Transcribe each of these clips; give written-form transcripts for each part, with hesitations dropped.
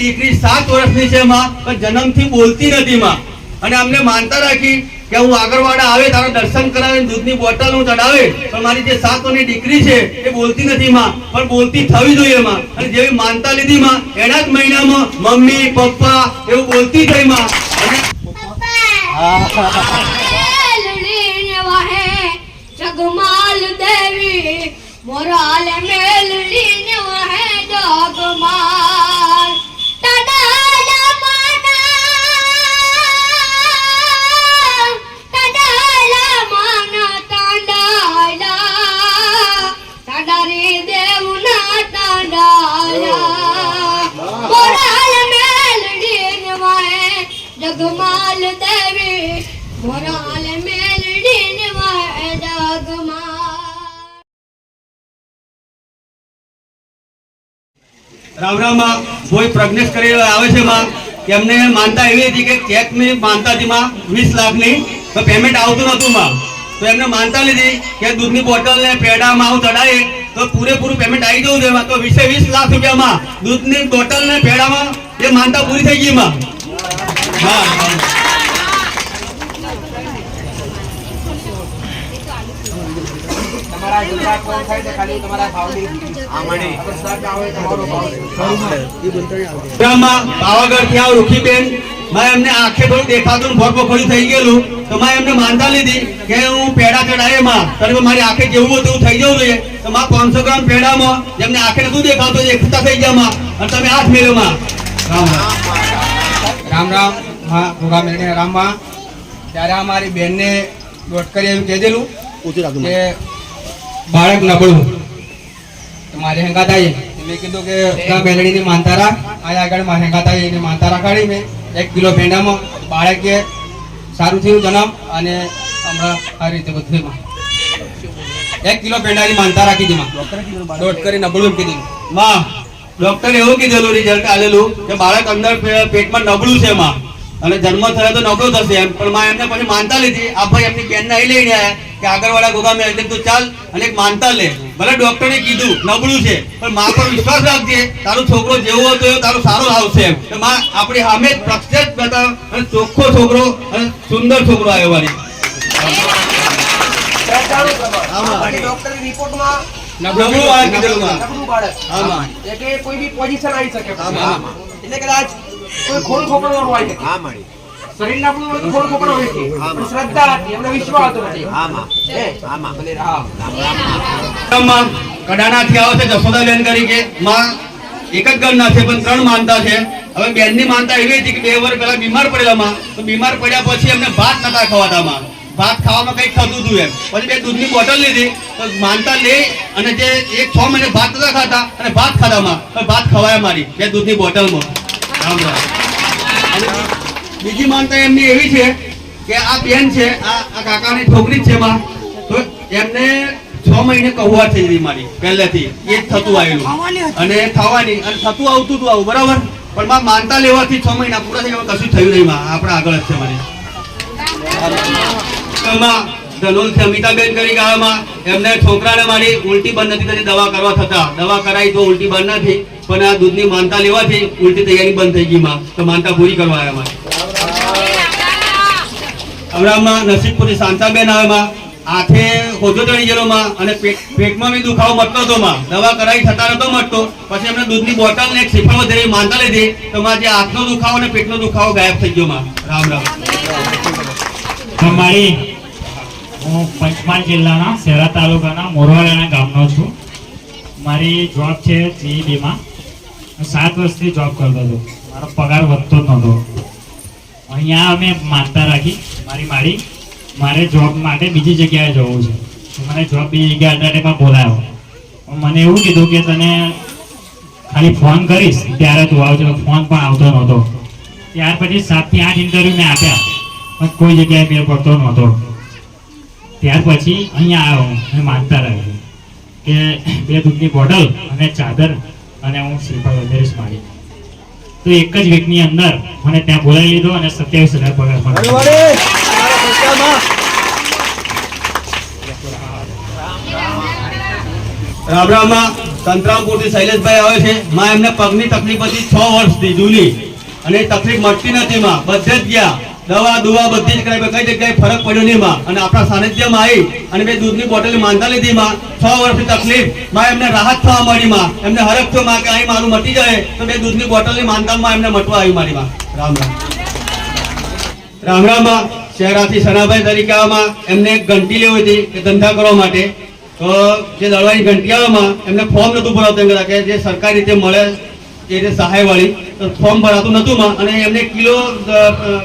દીકરી 7 વર્ષની છે માં, પણ જન્મથી બોલતી નથી માં. અને અમને માનતા રાખી કે હું આગળવાળા આવે તારા દર્શન કરાવે, દૂધની બોટલ હું ચડાવે, પણ મારી જે 7 વર્ષની દીકરી છે એ બોલતી નથી માં, પણ બોલતી થવી જોઈએ માં. અને જેવી માનતા લીધી માં, એના જ મહિનામાં મમ્મી પપ્પા એવું બોલતી થઈ માં. જગમાલ દેવી મોરાલ મેલડી ને વહે જગમાલ તડાલા માના તડાલા તડારી દેવના તડાલા મોરાલ મેલડી ને વહે જગમાલ દેવી મોરાલ મેલડી ને વહે જગમાલ. રામ રામ માં. કોઈ પ્રજ્ઞેશ કરી આવે છે માં, કે અમને માનતા એવી હતી કે ચેક ની માનતા હતી માં 20 લાખની, તો પેમેન્ટ આવતું નતું માં. તો એમને માનતા લીધી કે દૂધની બોટલ ને પેડા માવું ચડાવે તો પૂરેપૂરું પેમેન્ટ આવી જવું જોઈએ. તો 20 લાખ રૂપિયામાં દૂધની બોટલ ને પેડામાં એ માનતા પૂરી થઈ ગઈ માં. હા પાવાગઢ થી આવ રૂખીબેન માં, એમને આંખે થોડું દેખાતું ભોગભોખડ્યું થઈ ગયેલું, તો માં એમને માનતા લીધી કે હું પેડા ચડાવે માં, ત્યારે મારી આંખે જેવું હતું થઈ જવું જોઈએ. તો માં 500 ગ્રામ પેડામાં જેમને આંખે નતું દેખાતું એકતા થઈ ગયા માં, અને તમે હાથ મેળ્યો માં. રામ રામ રામ હા ભોગા મેળને રામ માં. ત્યારે અમારી બેનને દોટ કરી એવું કહેલું કે બાળક નબળું, મારે હેંગાત આવી. મેં કીધું કે મેલડીની માનતા રાખ, આયા આગળ મારે હેંગાત આવી એને માનતા રાખાડી. મેં 1 કિલો પેંડામાં બાળક કે સારું થયું જન્મ, અને હમણાં આ રીતે બધું 1 કિલો પેંડાની માનતા રાખી હતી માં. દોટ કરી નબળું કીધું માં. ડોક્ટરે એવું કીધેલું રિઝલ્ટ આલેલું કે બાળક અંદર પેટમાં નબળું છે માં, અને જન્મ થયો તો નબળો થશે એમ. પણ માં એમને પછી માનતા લીધી. આ ભાઈ એમની બેન ને લઈને આવ્યા કે આગળવાળા ગોગા મેં એટલે તું ચાલ અને એક માનતા લે. ભલે ડોક્ટરે કીધું નબળું છે, પણ માં પર વિશ્વાસ રાખજે, તારો છોકરો જેવો હતો એવો તારો સારો આવશે એમ. તો માં આપણી સામે પ્રત્યક્ષ બતાવ, અને ચોખ્ખો છોકરો અને સુંદર છોકરો આવ્યો વાળી. ડોક્ટરની રિપોર્ટમાં નબળું બાળક કીધેલું માં. નબળું બાળક એટલે કોઈ બી પોઝિશન આવી શકે, એટલે કદાચ કોઈ ખોલ ખોપડો હોય શકે. શરીર નબળું હોય તો ખોલ ખોપડો હોય છે, પણ શ્રદ્ધા હતી, એમને વિશ્વાસ હતો નથી. ભલે રામ માં કડાણાથી આવે છે જશોદાબેન તરીકે માં. એક જ ઘરના છે પણ 3 માનતા છે. હવે બેનની માનતા એવી હતી કે 2 વર્ષ પહેલા બીમાર પડેલા માં, તો બીમાર પડ્યા પછી એમને ભાત નતા ખવાતા માં. ભાત ખાવામાં કઈક થતું હતું એમ. પછી 2 દૂધની બોટલ લીધી, તો માનતા લે અને જે 6 મહિને ભાત નતા ખાતા અને ભાત ખાધામાં ભાત ખવાય મારી 2 દૂધની બોટલમાં. રામ રામ. બીજી માનતા એમની એવી છે કે આ બેન છે, આ કાકાની છોકરી છે માં, તો એમને 6 મહિને કहुઆ થઈ ગઈ મારી પહેલેથી. એ જ થતું આવેલું અને થવાની અને થતું આવતું હતું આવું બરાબર. પણ માં માનતા લેવાથી 6 મહિના પૂરા થઈ ગયા, કશું થયું નહીં માં. આપણે આગળ જ છે મારી. ધનોલ થી અમિતાબેન કરી ગાળામાં એમને છોકરાને મારી ઉલટી બંધ નથી થતી, દવા કરવા થતા. દવા કરાવી તો ઉલટી બંધ નથી, પણ આ દૂધની માનતા લેવાથી ઉલટી તૈયારી બંધ થઈ ગઈ માં. તો માનતા પૂરી કરવા આવ્યા માં. હમણાં નસીબપુરી શાંતાબેન આવે માં, હાથે હોજો ચડી ગયેલો માં, અને પેટમાં બી દુખાવો મટતો હતો માં. દવા કરાવી થતા નતો મટતો. પછી એમને દૂધની બોટલ ને એક શ્રીફળ વધારે માનતા લીધી, તો માં જે હાથનો દુખાવો અને પેટનો દુખાવો ગાયબ થઈ ગયો માં. રામ રામ. મારી હું પંચમહાલ જિલ્લાના શહેરા તાલુકાના મોરવાડાના ગામનો છું. મારી જોબ છે જીઈબીમાં. 7 વર્ષથી જોબ કરતો હતો. મારો પગાર વધતો જ નહોતો. અહીંયા અમે માનતા રાખી મારે જોબ માટે બીજી જગ્યાએ જવું છે. તો મને જોબ બીજી જગ્યાએ અલ્ટરનેટમાં બોલાયો. મને એવું કીધું કે તને ખાલી ફોન કરીશ ત્યારે તું આવજો. ફોન પણ આવતો નહોતો. ત્યાર પછી 7 થી 8 ઇન્ટરવ્યૂ મેં આપ્યા, પણ કોઈ જગ્યાએ મેળ પડતો નહોતો. ત્યાર પછી અહીંયા આવ્યો. મેં માનતા રાખી કે 2 દૂધની બોટલ અને ચાદર અને હું શ્રીફળ વધારીશ મારી. તો એક જ વીકની અંદર મને ત્યાં બોલાવી લીધો અને 27,000 પગાર મળ્યો. રામ રામ. સંતરામપુરથી શૈલેષભાઈ આવે છે. માં એમને પગની તકલીફ હતી 6 વર્ષથી જૂની, અને એ તકલીફ મળતી નથી. માં બધે જ ગયા, દવા દુવા બધી જ કરાવી, કઈ જગ્યાએ ફરક પડ્યો નહીં. માં અને આપણા સાનિધ્યમાં આવી અને બે દૂધની બોટલ માનતા લીધી. માં 6 વર્ષની તકલીફ, માં એમને રાહત થવા મળી. માં એમને હરખ થયો માં કે અહીં મારું મટી જાય, તો બે દૂધની બોટલની માનતામાં એમને મટવા આવી મારી. માં રામ રામ. રામ રામ. માં શહેરાથી સનાભાઈ તરીકે આવામાં એમને એક ઘંટી લેવી હતી કે ધંધા કરવા માટે. તો જે દળવાની ઘંટી આવામાં એમને ફોર્મ નહોતું ભરાવતું, એમ કે જે સરકારી રીતે મળે એ રીતે સહાય વાળી, તો ફોર્મ ભરાતું નહોતું. માં અને એમને કિલો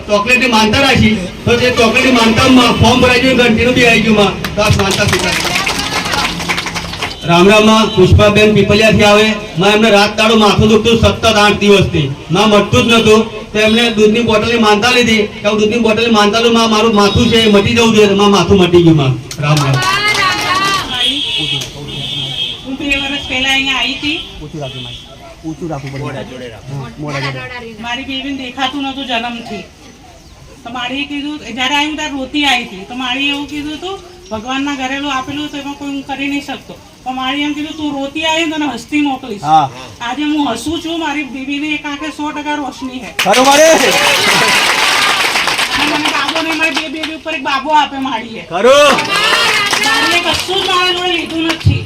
ચોકલેટની માનતા રાખી, તો જે ચોકલેટની માનતામાં ફોર્મ ભરાઈ ગયું, ઘંટીનું બી આવી ગયું. માં તો આ માનતા સ્વીકારી. રામ રામ. માં પુષ્પાબેન પીપલિયાથી આવે. માં એમને રાત દાડો માથું દુખતું સતત 8 દિવસથી. માં મટતું જ નતું, તો એમને દૂધની બોટલની માનતા લીધી કે હું દૂધની બોટલની માનતા લઉં, માં મારું માથું છે એ મટી જવું જોઈએ. માં માથું મટી ગયું. માં રામ રામ. હું 2 વર્ષ પહેલા અહીંયા આવી હતી. મારી બેબીને દેખાતું નતું જન્મથી. તો મારી કીધું, જયારે આવી ત્યારે રોતી આવી હતી, તો મારી એવું કીધું હતું ભગવાનના ઘરેલું આપેલું તો એમાં કોઈ હું કરી નહીં શકતો. પણ મારી એમ કીધું તું રોતી આવી તને હસતી મોકલીશ. આજે હું હસું છું. મારી બેબીને એક આંખે 100% રોશની છે. મને બાબો નહીં, મારી બે બેબી ઉપર એક બાબો આપે મારીએ. મારીએ કશું જ મારા જોડે લીધું નથી.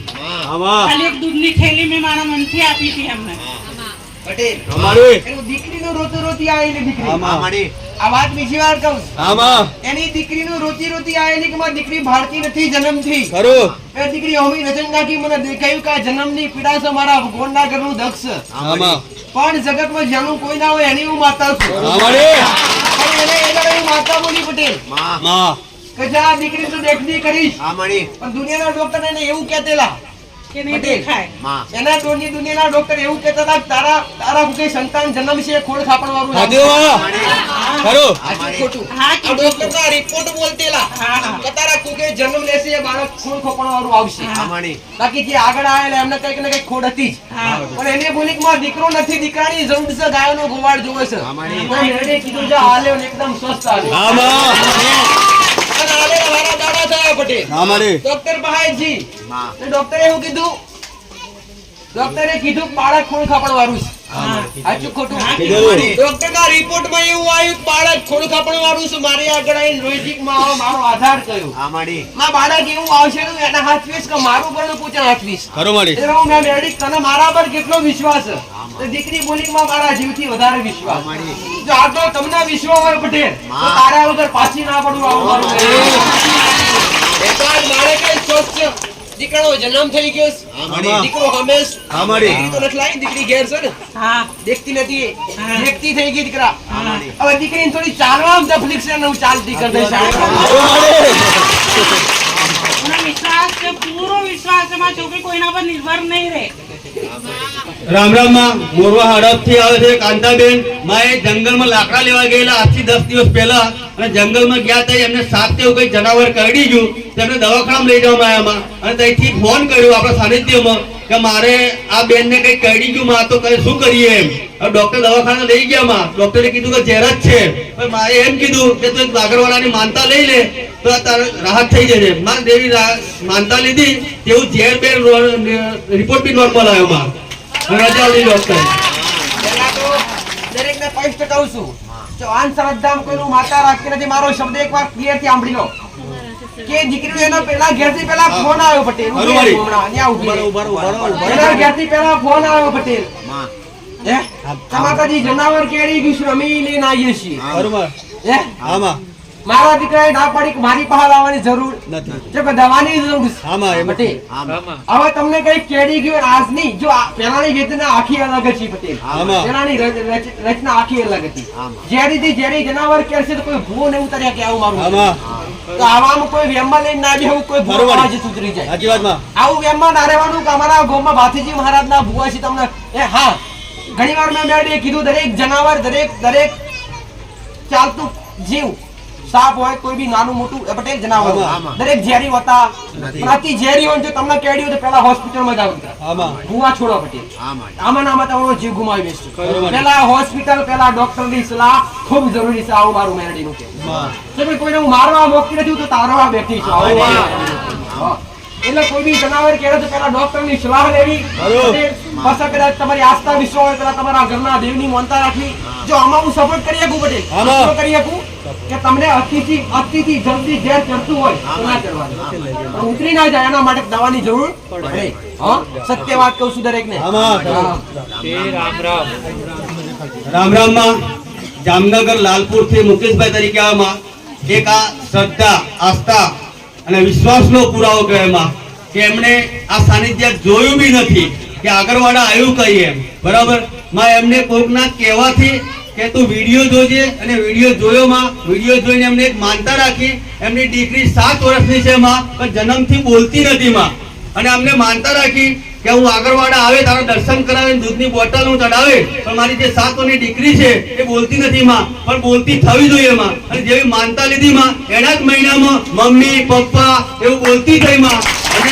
ખાલી એક દૂધની થેલી મેં મારા મનથી આપી હતી એમને. દીકરીનું રોતું રોતી આવેલી દીકરી. આ વાત બીજી વાર કહું. એની દીકરીનું રોતી રોતી આવેલી કે મારી દીકરી ભારતી નથી જન્મથી. એ દીકરી હોમી રજન નાખી મને દેખાયું કે આ જન્મની પીડા છે, મારા ભગવાનના ઘરનું દક્ષ. પણ જગતમાં જેનું કોઈ ના હોય એની હું માતા છું. પણ એને માતા બોલી પટેલ કે જા દીકરી તું દેખની કરીશ. પણ દુનિયાના ડોક્ટર એને એવું કહેતેલા કે નહીં દેખાય. એના ટોળની દુનિયાના ડોક્ટર એવું કહેતા હતા કે તારા કોઈ સંતાન જન્મ છે ખોળ ખાપણ વાળું. ડોક્ટરના રિપોર્ટ બોલતેલા કે તારા કુકે જન્મ લેશે એ બાળક ખોળ ખાપણ વાળું આવશે. બાકી જે આગળ આવેલા એમને કઈક ને કઈક ખોડ હતી જ. પણ એને બોલી કે મારો દીકરો નથી, દીકરાની જરૂર છે, ગાયોનો ગોવાળ જોવે છે. મેરડે કીધું છે હાલે એકદમ સ્વસ્થ હાલે. ડોક્ટર બહાયજી ડોક્ટરે એવું કીધું, ડોક્ટરે કીધું બાળક ખોળ ખાપણ વાળું છે. સાચું ખોટું? ડોક્ટરના રિપોર્ટમાં એવું આવ્યું બાળક ખોળ ખાપણ વાળું છે. મારી આગળ આવીને લોહીજીક માં મારો આધાર કર્યો. માં બાળક એવું આવશે તો એના હાથવીસ કે મારું પણ પૂછે હાથવીસ. મેં મેળી તને મારા પર કેટલો વિશ્વાસ છે? દીકરી બોલી માં મારા જીવથી વધારે વિશ્વાસ. જો આટલો તમને વિશ્વાસ હોય પટેલ તો તારા વગર પાછી ના પડું. આવું મારું મારે કઈ સોચ છે. દીકરો જન્મ થઈ ગયો, દીકરો હમેશ દીકરી તો નથી લાવી, દીકરી ઘેર છે ને દેખતી નથી, દેખતી થઈ ગઈ દીકરા. હવે દીકરીને થોડી ચાલવામાં તકલીફ છે ને હું ચાલતી કરી દઈશ. વિશ્વાસ છે, પૂરો વિશ્વાસ છે. મારી છોકરી કોઈના પર નિર્ભર નહીં રહે. રામ રામ. માં મોરવા હડપથી આવે છે કાંતાબેન. માં એ જંગલમાં લાકડા લેવા ગયેલા આજથી 10 દિવસ પહેલા, અને જંગલમાં ગયા હતા એમને સાપ તેવું કઈ જનાવર કરડી ગયું, તેમને દવાખાનામાં લઈ જવામાં આવ્યા. અને ત્યાંથી ફોન કર્યો આપણા સાનિધ્યમાં કે મારે આ બેનને કઈ કરડી ગયું, માં તો કઈ શું કરીએ એમ. હવે ડોક્ટર દવાખાને લઈ ગયા. માં ડોક્ટરે કીધું કે ઝેર જ છે. મારે એમ કીધું કે તું બાગરવાળાની માનતા લઈ લે તો તારે રાહત થઈ જશે. માં દેવી માનતા લીધી, તેવું ઝેર બે રિપોર્ટ બી નોર્મલ આવ્યો. માં રજા લીધી ડોક્ટર. દરેક ને સ્પષ્ટ કહું છું, જો અંધશ્રદ્ધામાં કોઈનું માતા રાખતી નથી. મારો શબ્દ એકવાર ક્લિયર થી સાંભળી લો કે દીકરીનો એના પેલા ઘેરથી પેલા ફોન આવ્યો પટેલ. એના ઘેરથી પેલા ફોન આવ્યો પટેલ. માતાજી જનાવર કેરી ગયું અમે લઈને આવીએ છીએ. મારા દીકરાએ ના પાડી કે મારી પાસે આવવાની જરૂર નથી, દવાની જરૂર છે. પટેલ હવે તમને કઈ કેડી ગયું આજની, જો પેલાની વેદના આખી અલગ હતી પટેલ. પેલાની રચના આખી અલગ હતી. જેરી જેરી જનાવર કેરશે તો કોઈ ભૂવો નહીં ઉતર્યા કે આવું મારું. તો આવામાં કોઈ વેમમાં લઈને ના બેહવું, કોઈ ભૂવો આજે સુધરી જાય. આવું વેમમાં ના રહેવાનું કે અમારા ગામમાં ભાથીજી મહારાજના ભૂવા છે તમને. હા ઘણી વાર મેં મેળે કીધું દરેક જનાવર દરેક ચાલતું જીવ, સાપ હોય કોઈ બી નાનું મોટું પટેલ જનાવર દરેક ઝેરી હોતા. અતિ ઝેરી હોય જો તમને કેડી હોય તો પેલા હોસ્પિટલમાં જાવ, ભૂવા છોડો પટેલ. આમાં આમાં તમારો જીવ ગુમાવી બેસશે. પેલા હોસ્પિટલ, પેલા ડોક્ટરની સલાહ ખૂબ જરૂરી છે. આવું મારું મેરડીનું કહેવું છે. કોઈને હું મારવા મોકલી નથી તો તારવા બેઠી છું. એટલે કોઈ બી જનાવર કેળે તો પહેલા ડોક્ટરની સલાહ લેવી. પછી કદાચ તમારી આસ્થા વિશ્વાસ હોય પેલા તમારા ઘરના દેવની માનતા રાખવી. જો આમાં હું સપોર્ટ કરી શકું પટેલ, શું કરી શકું કે તમને અતિથી જલ્દી ઝેર ચડતું હોય તો ના ચડવાનું, પણ ઉતરી ના જાય એના માટે દવાની જરૂર પડે. હા, સત્ય વાત કહું છું દરેકને. રામ રામ માં જામનગર લાલપુર થી મુકેશભાઈ તરીકે આવામાં એક આ શ્રદ્ધા, આસ્થા અને વિશ્વાસનો પુરાવો કહેવામાં કે એમણે આ સાનિધ્ય જોયું બી નથી કે આગળવાળા આવ્યું કઈ એમ, બરાબર માં એમને કોઈકના કહેવાથી કે તું વિડીયો જોજે, અને વિડીયો જોયો માં, વિડીયો જોઈને એમને એક માનતા રાખી. એમની દીકરી 7 વર્ષની છે માં, પણ જન્મથી બોલતી નથી માં, અને અમને માનતા રાખી કે હું આગળવાળા આવે તારા દર્શન કરાવે, દૂધની બોટલ હું ચડાવે, પણ મારી જે 7 વર્ષની દીકરી છે એ બોલતી નથી માં, પણ બોલતી થવી જોઈએ માં. અને જેવી માનતા લીધી માં એના જ મહિનામાં મમ્મી પપ્પા એવું બોલતી થઈ માં. અને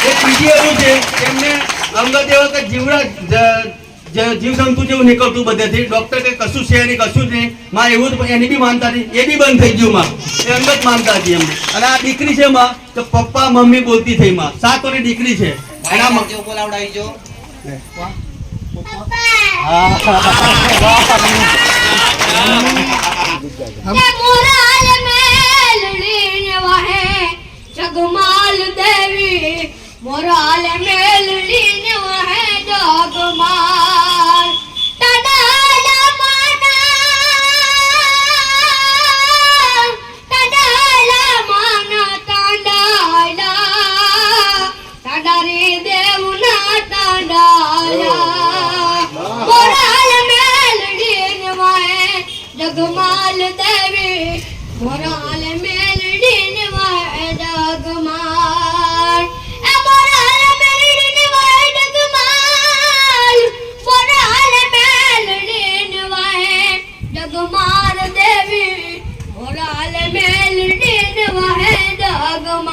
એક બીજી એવું છે કે એમને અંગત એવા કે જીવ જંતુ જેવું નીકળતું બધેથી, ડોક્ટર કે કશું છે નહીં, કશું જ નહીં માં, એવું જ એની બી માનતા હતી, એ બી બંધ થઈ ગયું માં, એ અંગત માનતા હતી એમને. અને આ દીકરી છે માં તો પપ્પા મમ્મી બોલતી થઈ માં, 7 વર્ષની દીકરી છે. એના બોલાવડાવી જો મોરાલ મેલડી વાહે જગમાલ દેવી, મોરાલ મેલડી વાહે જગમાલ તડાલા માના તડારી દેવના તડાલા, મોરાલ મેલડી વાહે જગમાલ દેવી, મોરાલ મેલડી વાહે જગમાલ, એ મોરાલ મેલડી વાહે જગમાલ, મોરાલ મેલડી વાહે જગમાલ દેવી, મોરાલ મેલડી વાહે જગમાલ.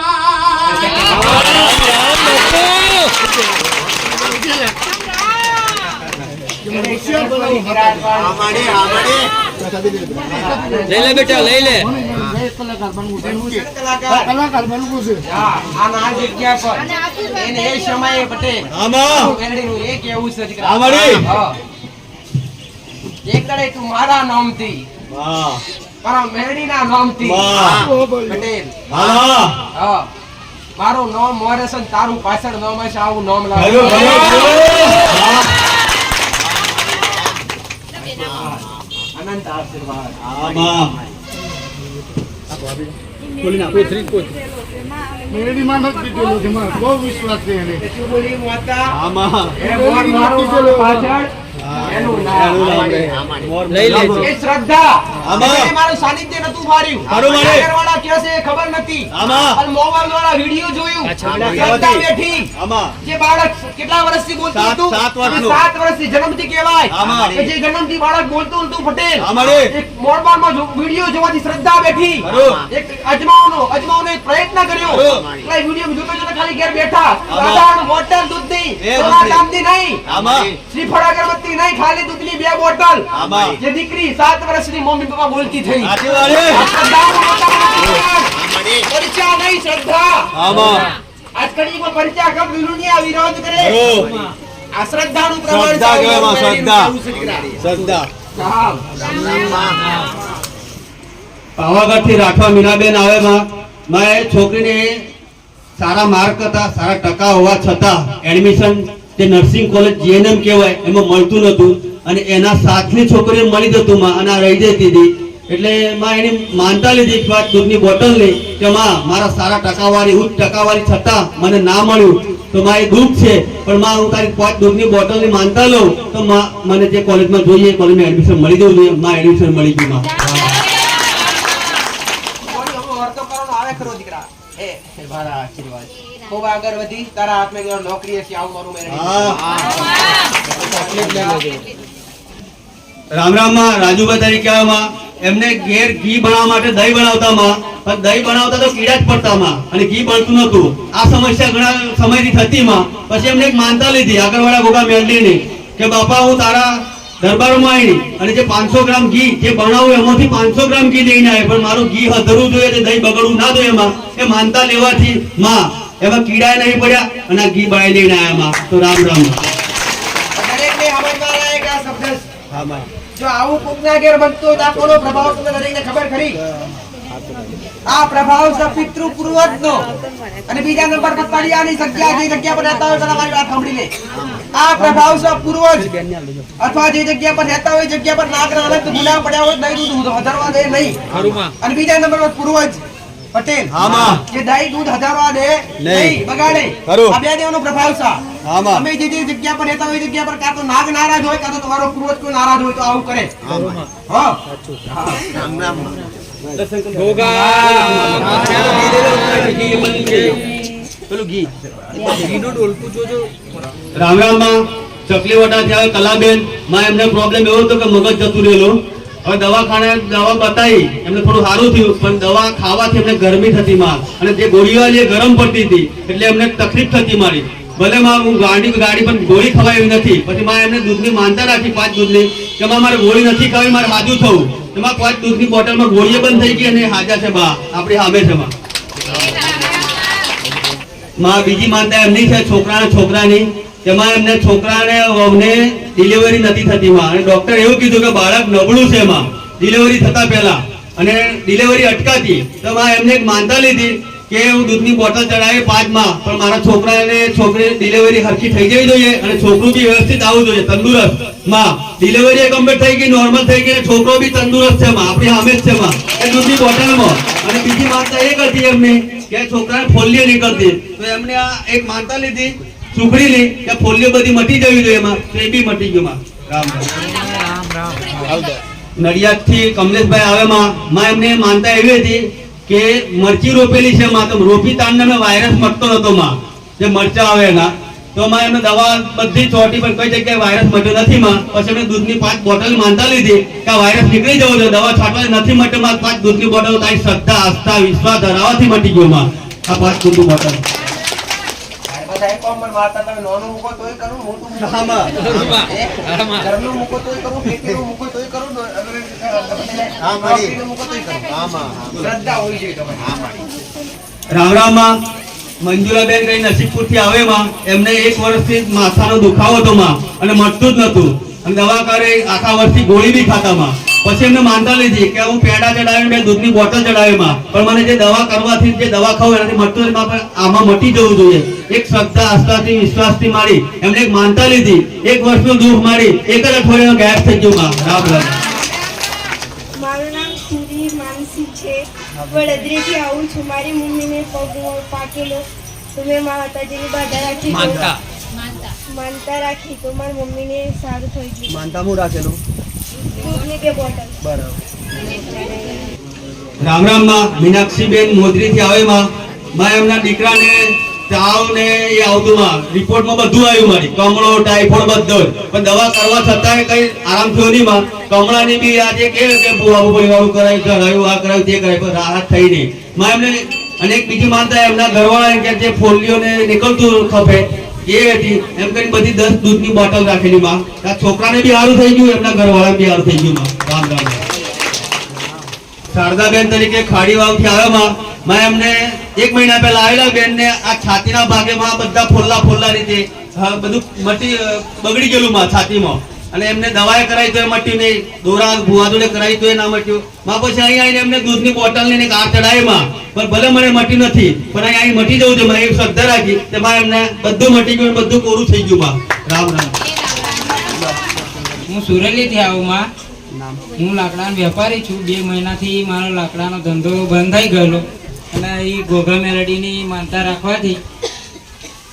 લઈ લે બેટા, લઈ લે. એને એ સમયે પટેલ મેલડીનું એ કેવું છે દીકરા. એક દડે તું મારા નામથી મારા મેલડીના નામથી પટેલ, હા મારું નામ મોરેશ અને તારું પાછળ નામ હશે, આવું નામ લાવ. અનંત આશીર્વાદ. મેળીમાં નથી દીધેલો છે, મારે બહુ વિશ્વાસ છે એને. શું બોલી માતા? એ મોર મારું નામ પાછળ એનું નામ. લઈ લે. એ શ્રદ્ધા. એને મારું સાનિધ્ય નતું માર્યું. આગળવાળા કહે છે એ ખબર નથી. અને મોબાઈલ વાળા વિડિયો જોયું. શ્રદ્ધા બેઠી. જે બાળક કેટલા વર્ષથી બોલતું હતું? 7 વર્ષથી જન્મથી કહેવાય. કે જે જન્મથી બાળક બોલતું હતું પટેલ. એક મોબાઈલમાં વિડિયો જોવાથી શ્રદ્ધા બેઠી. એક અજમાવનો એક પ્રયત્ન કર્યો. એટલે વિડિયો જોતો ખાલી ઘેર બેઠા. સાધારણ બોટલ દૂધની, સોના ચાંદી નહીં, શ્રીફળ અગરબત્તી નહીં, ખાલી દૂધની 2 બોટલ. જે દીકરી 7 વર્ષની મમ્મી પપ્પા બોલતી થઈ. પરિચય નહીં, શ્રદ્ધા. આજ કડીમાં પરિચય કબ વિરુનિયા વિરોધ કરે. આ શ્રદ્ધાનું પ્રમાણ છે. પાવાગઢ થી રાઠવા મીનાબેન આવે માં એ છોકરીને સારા માર્ક હતા, સારા ટકા હોવા છતાં એડમિશન જે નર્સિંગ કોલેજ જીએનએમ કહેવાય એમાં મળતું નતું, અને એના સાથની છોકરીને મળી જતું માં, અને આ રહી જતી હતી. એટલે માં એની માનતા લીધી 5 દૂધની બોટલ લઈ કે માં મારા સારા ટકાવાળી ઉચ્ચ ટકાવાળી છતાં મને ના મળ્યું તો માં એ દુઃખ છે, પણ માં હું તારી 5 દૂધની બોટલની માનતા લઉં તો માં મને જે કોલેજમાં જોઈએ કોલેજમાં એડમિશન મળી જવું જોઈએ. માં એડમિશન મળી ગયું માં. ખૂબ આગળ વધી તારા હાથમાં નોકરી હશે, આવું મારું મેળવી. રામ રામ માં રાજુભાઈ તરીકે આવામાં એમને ઘેર ઘી બનાવવા માટે દહીં બનાવતા માં, પણ દહીં બનાવતા તો કીડા જ પડતા માં, અને ઘી બનતું નતું. આ સમસ્યા ઘણા સમયથી થતી માં. પછી એમને એક માનતા લીધી આગળવાળા ગોગા મેલડીની કે બાપા હું તારા દરબારમાં આવી અને જે 500 ગ્રામ ઘી જે બનાવું એમાંથી 500 ગ્રામ ઘી લઈને આવે, પણ મારું ઘી હધરવું જોઈએ, દહીં બગડવું ના જોઈએ માં. એ માનતા લેવાથી માં એમાં કીડા નહીં પડ્યા અને આ ઘી બાળી લઈને આયા માં. તો રામ રામ. દરેકને સમજમાં આવે કે આ શબ્દ છે. જો આવું કોકના ઘેર બનતું હોય તો આ કોનો પ્રભાવ તમને દરેકને ખબર ખરી? આ પ્રભાવ છે પિતૃ પૂર્વજનો. અને બીજા નંબર પર તળિયાની જગ્યા, જે જગ્યા પર રહેતા હોય પેલા મારી વાત સાંભળી લે. આ પ્રભાવ છે પૂર્વજ, અથવા જે જગ્યા પર રહેતા હોય જગ્યા પર નાગના અનંત ગુના પડ્યા હોય દહીં દૂધ હજારવા દે નહીં. અને બીજા નંબર પર પૂર્વજ પટેલ જે દહીં દૂધ હજારવા દે નહીં, બગાડે. આ બે દેવનો પ્રભાવ છે. અમે જે જગ્યા પર રહેતા હોય જગ્યા પર કાં તો નાગ નારાજ હોય, કાં તો તમારો પૂર્વજ કોઈ નારાજ હોય તો આવું કરે. હા રામ રામ માં. ચકલી વટા થયા કલાબેન માં એમને પ્રોબ્લેમ એવો હતો કે મગજ જતું રહેલું. હવે દવાખાને દવા બતાવી, એમને થોડું સારું થયું, પણ દવા ખાવાથી એમને ગરમી થતી માં, અને જે ગોળીઓ આલી એ ગરમ પડતી હતી એટલે એમને તકલીફ થતી મારી. ભલે માં હું ગાડી પણ ગોળી ખવાય એવી નથી. પછી માં એમને દૂધની માનતા રાખી 5 દૂધની, કે માં મારે ગોળી નથી ખાવી, મારે હાજુ થવું. એમાં 5 દૂધની બોટલમાં ગોળીએ બંધ થઈ ગઈ અને હાજા છે બા આપણી સામે છે માં. બીજી માનતા એમની છે છોકરાની, તેમાં એમને છોકરાને વહુને ડિલિવરી નથી થતી માં, અને ડોક્ટર એવું કીધું કે બાળક નબળું છે માં ડિલિવરી થતા પહેલા, અને ડિલિવરી અટકાતી. તો માં એમને એક માનતા લીધી કે હું દૂધની બોટલ ચડાવી 5 માં, પણ મારા છોકરાને છોકરી ડિલિવરી હરખી થઈ જવી જોઈએ, અને છોકરું બી વ્યવસ્થિત આવવું જોઈએ, તંદુરસ્ત. માં ડિલિવરી કમ્પ્લીટ થઈ ગઈ, નોર્મલ થઈ ગઈ, છોકરો બી તંદુરસ્ત છે માં, આપણી સામે જ છે માં એ દૂધની બોટલમાં. અને બીજી માનતા એ કરતી એમની કે છોકરાને ફોલ્લીઓ નીકળતી, તો એમને આ એક માનતા લીધી સુખડીની કે ફોલ્લીઓ બધી મટી જવી જોઈએ એમાં, તો એ બી મટી ગયું માં. રામ રામ. નડિયાદ થી કમલેશભાઈ આવે માં એમને માનતા એવી હતી કે મરચી રોપેલી છે માં, તો રોપી તાણને વાયરસ મટતો નતો માં, જે મરચા આવે એના. તો માં એમને દવા બધી ચોટી પણ કઈ જગ્યાએ વાયરસ મટ્યો નથી માં. પછી એમને દૂધની 5 બોટલ માનતા લીધી કે વાયરસ નીકળી જવો જોઈએ, દવા છાંટવા નથી મટ્યો માં. 5 દૂધની બોટલ તારી શ્રદ્ધા, આસ્થા, વિશ્વાસ ધરાવવાથી મટી ગયો માં આ 5 દૂધની બોટલ. તમે નાનું મૂકો તોય કરું, મોટું ઘરનું મૂકો તોય કરું, ખેતીનું મૂકો તોય કરું, મૂકો તોય કરું. શ્રદ્ધા હોવી જોઈએ તમારી. રામ રામ માં. મંજુલાબેન કઈ નસીબપુર થી આવે માં, એમને 1 વર્ષથી માથાનો દુખાવો હતો માં, અને મટતું જ નતું, અને દવા કરે આખા વર્ષથી ગોળી બી ખાતા માં. પછી એમને માનતા લીધી કે હું પેડા ચડાવીને 2 દૂધની બોટલ ચડાવી માં, પણ મને જે દવા કરવાથી જે દવા ખાવ એનાથી મટતું નથી માં, આમાં મટી જવું જોઈએ. એક શ્રદ્ધા, આસ્થાથી, વિશ્વાસથી મારી એમને એક માનતા લીધી, 1 વર્ષનું દુઃખ મારી 1 જ અઠવાડિયામાં ગાયબ થઈ ગયું માં. રામ રામ. મારું નામ સુરી માનસી છે, વડોદરાથી આવું છું. મારી મમ્મીને પગ પાકેલો, તો મેં માતાજીની બાધા રાખી, માનતા રાખી, તો મારી મમ્મીને સારું થઈ ગયું. માનતા હું રાખેલું દૂધની 2 બોટલ. બરાબર. રામ રામ માં. મીનાક્ષીબેન મોદરી થી આવે માં એમના દીકરાને તાવ ને એ આવતું માં, રિપોર્ટમાં બધું આવ્યું મારી, કમળો, ટાઈફોઈડ બધું, પણ દવા કરવા છતાંય કઈ આરામ થયો નહીં માં. કમળાની બી આજે કે વાળું કરાયું, ચડાયું, આ કરાયું, તે કરાયું, પણ રાહત થઈ નહીં માં એમને. અને એક બીજી માનતા એમના ઘરવાળા કે જે ફોલ્લીઓ ને નીકળતું ખપે એ હતી, એમ કરીને બધી 10 દૂધની બોટલ રાખેલી માં. છોકરાને બી સારું થઈ ગયું, એમના ઘરવાળા બી સારું થઈ ગયું માં. રામ રામ. શારદાબેન તરીકે ખાડીવાવ થી આવ્યા માં એમને 1 મહિના પહેલા આવેલા બેન ને આ છાતીના ભાગેમાં બધા ફોલ્લા રીતે બધું બગડી ગયેલું માં છાતીમાં, અને એમને દવાએ કરાવી તો એ મટ્યું નહીં, દોરા ભુવાદોડે કરાવી તો એ ના મટ્યું માં. પછી અહીં આવીને એમને દૂધની બોટલ ને કાર ચડાવી માં, પણ ભલે મને મટ્યું નથી, પણ અહીં મટી જવું છે માં, એ શ્રદ્ધા રાખી તેમાં એમને બધું મટી ગયું, બધું કોરું થઈ ગયું માં. રામ રામ. હું સુરેલી થી આવું માં. હું લાકડાનો વેપારી છું. 2 મહિનાથી મારો લાકડાનો ધંધો બંધ થઈ ગયેલો, અને એ ઘોઘા મેલડીની માનતા રાખવાથી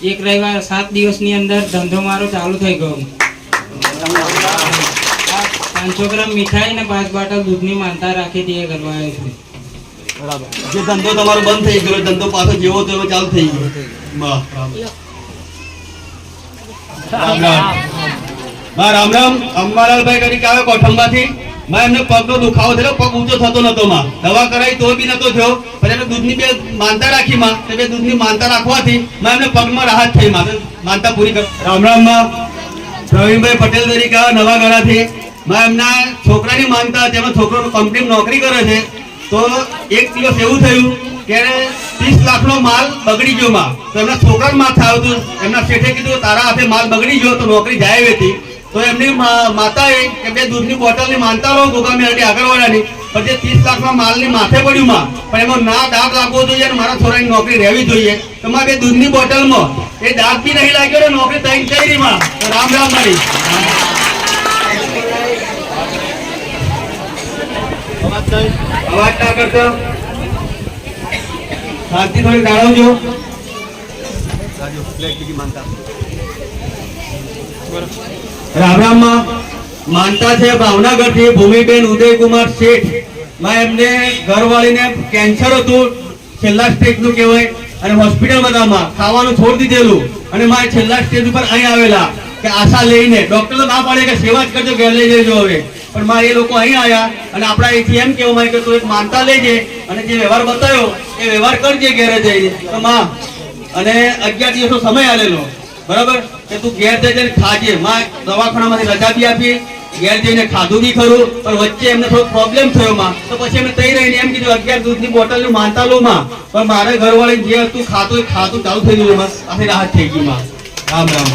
1 રવિવાર 7 દિવસની અંદર ધંધો મારો ચાલુ થઈ ગયો. 500 ગ્રામ મીઠાઈ ને 5 બોટલ દૂધની માનતા રાખી હતી, એ કરવા આવ્યો છું. બરાબર. જે ધંધો તમારો બંધ થઈ ગયો, ધંધો પાછો જેવો તો એવો ચાલુ થઈ ગયો. રામ રામ. રામ રામ. અંબાલાલભાઈ તરીકે આવે કોઠંબાથી એમને પગનો દુખાવો થયો, પગ ઊંચો થતો નતો માં, દવા કરાવી તો બી નતો થયો, પછી એમને દૂધની 2 માનતા રાખી માં, 2 દૂધની માનતા રાખવાથી એમને પગમાં રાહત થઈ માં, માનતા પૂરી કરો. રામ રામ માં. પ્રવીણભાઈ પટેલ તરીકે આવે નવા ગળાથી એમના છોકરાની માનતા હતી, એમનો છોકરો કંપનીમાં નોકરી કરે છે, તો એક દિવસ એવું થયું કે 30 લાખનો માલ બગડી ગયો માં. તો એમના છોકરાને માથે આવતું, એમના શેઠે કીધું તારા હાથે માલ બગડી ગયો તો નોકરી જાય હતી. તો એમની માતાએ કે બે દૂધની બોટલની માનતા લો ગોગા મેરડી આગળવાળાની, પણ જે 30 લાખના માલની માથે પડ્યું માં, પણ એમાં ના દાગ લાગવો જોઈએ અને મારા છોરાની નોકરી રહેવી જોઈએ. તો માં બે દૂધની બોટલમાં એ દાગ બી નહીં લાગ્યો ને નોકરી થઈ ગઈ માં. તો રામ રામ મારી અવાજ ના કરતો, શાંતિ થોડી જાળવજો. રામ રામ માં. માનતા છે ભાવનગર થી ભૂમિબેન ઉદયકુમાર શેઠ માં, એમને ઘરવાળીને કેન્સર હતું, છેલ્લા સ્ટેજ નું કહેવાય, અને હોસ્પિટલ બધામાં ખાવાનું છોડી દીધેલું, અને માં છેલ્લા સ્ટેજ ઉપર અહીં આવેલા કે આશા લઈને. ડોક્ટર તો ના પાડે કે સેવા જ કરજો, ઘેર લઈ જજો હવે, પણ માં એ લોકો અહીં આવ્યા અને આપણા અહીંથી એમ કહેવામાં આવ્યું કે તું એક માનતા લેજે અને જે વ્યવહાર બતાવ્યો એ વ્યવહાર કરજે ઘેરે જઈને. તો માં અને 11 દિવસનો સમય આલેલો, બરાબર, કે તું ઘેર જઈને ખાજે. માં દવાખાનામાંથી રજા બી આપી, ઘેર જઈને ખાધું બી ખરું, પણ વચ્ચે એમને થોડો પ્રોબ્લેમ થયો માં. તો પછી એમને તઈ રહીને એમ કીધું 11 દૂધની બોટલનું માનતા લો માં, પણ મારે ઘરવાળી જે હતું ખાતું એ ખાતું ચાલુ થઈ ગયું માં. આથી રાહત થઈ ગઈ માં. રામ રામ.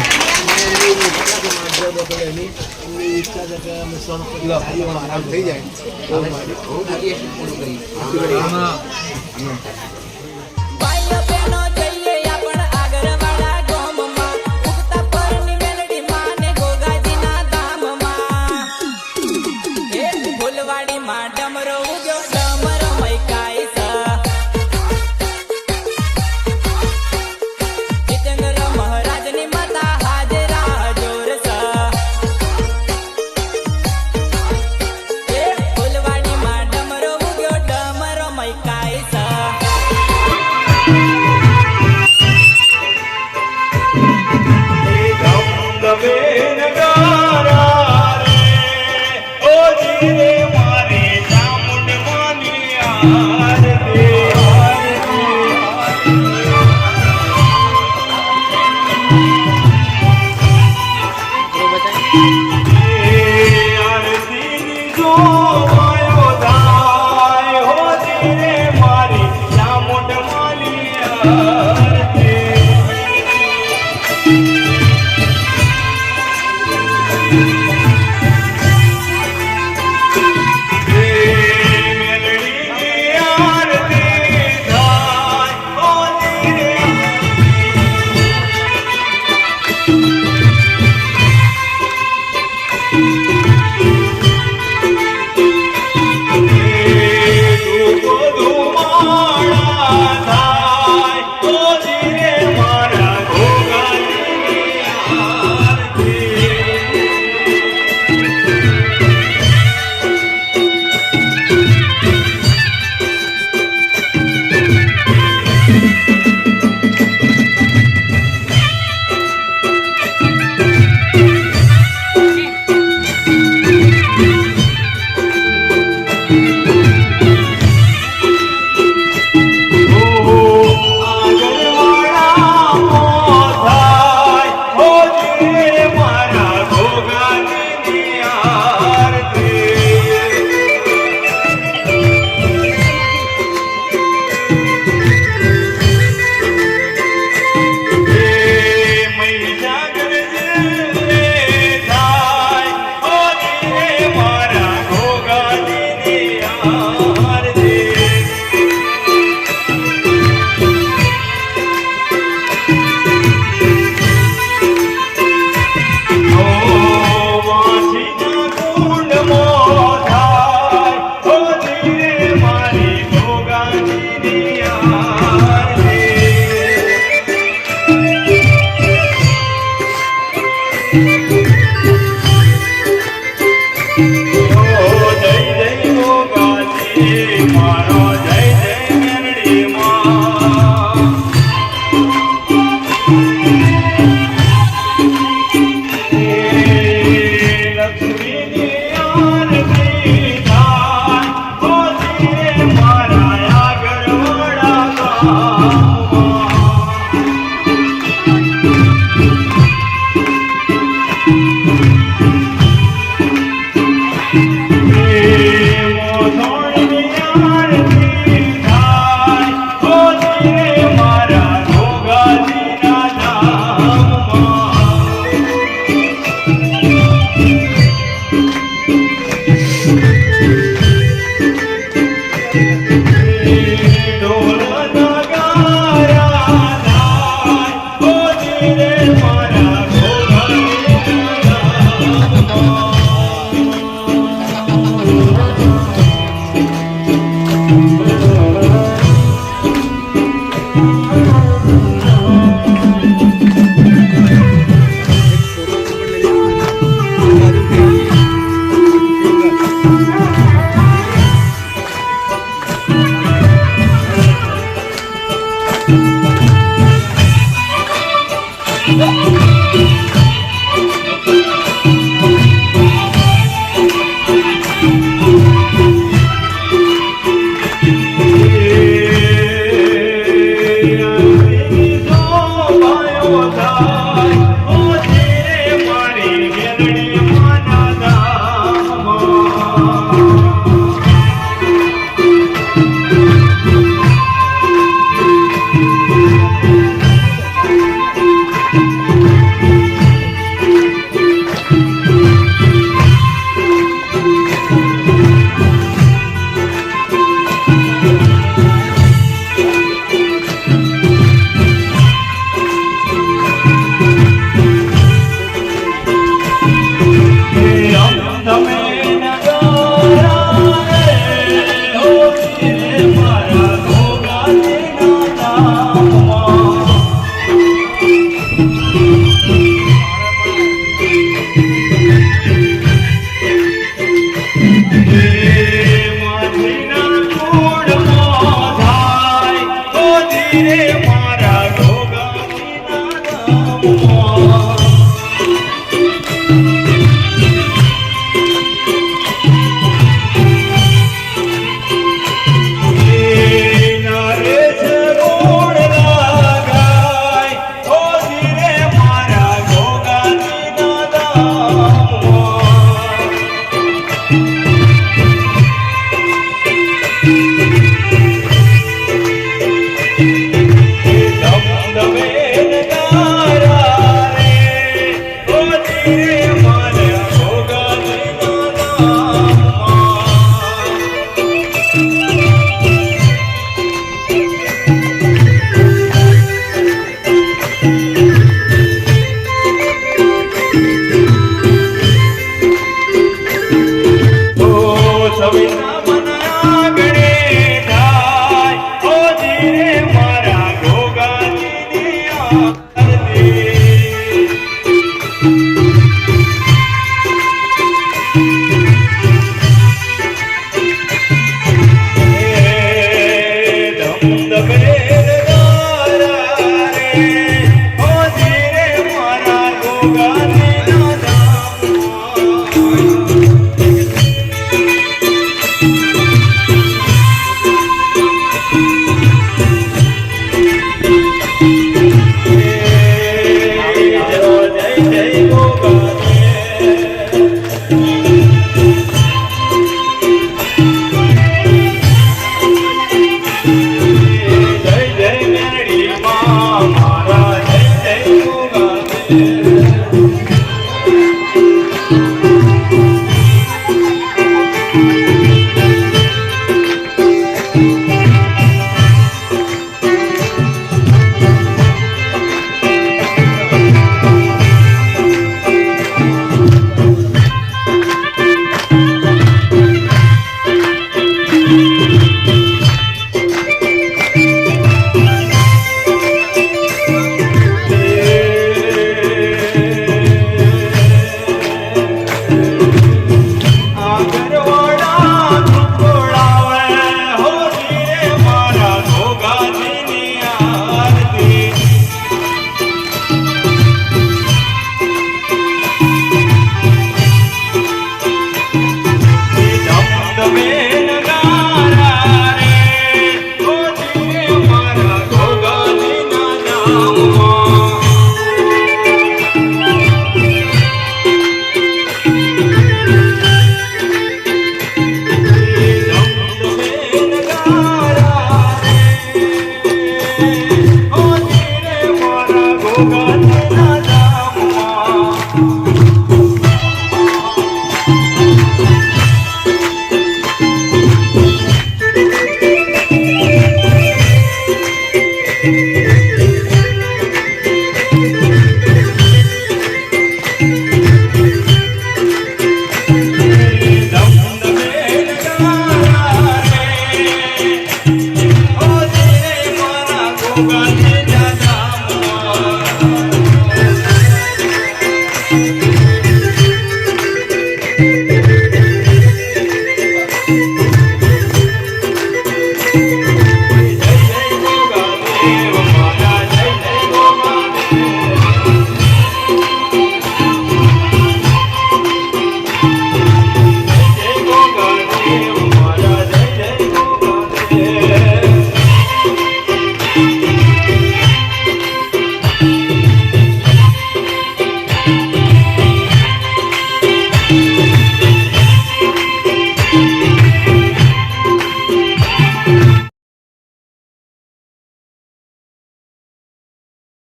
Oh